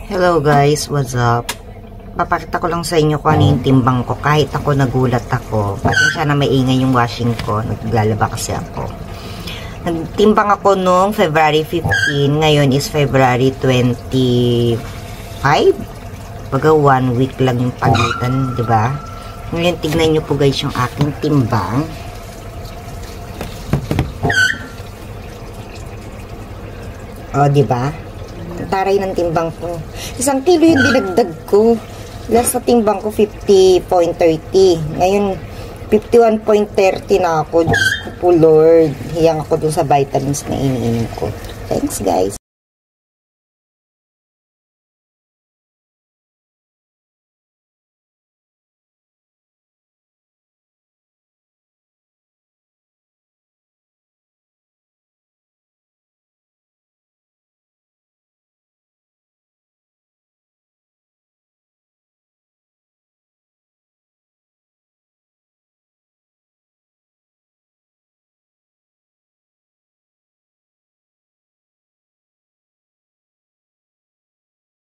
Hello guys, what's up? Papakita ko lang sa inyo kung ano yung timbang ko. Kahit ako nagulat ako. Pasensya na maingay yung washing ko. Naglalaba kasi ako. Nagtimbang ako noong February 15. Ngayon is February 25. Baga 1 week lang yung pagitan, di ba? Ngayon tignan nyo po guys yung aking timbang. O, di ba? Taray ng timbang ko. 1 kilo yung dinagdag ko. Last sa timbang ko, 50.30. Ngayon, 51.30 na ako. Diyos ko po, Lord. Hiyang ako dun sa vitamins na iniinom ko. Thanks, guys.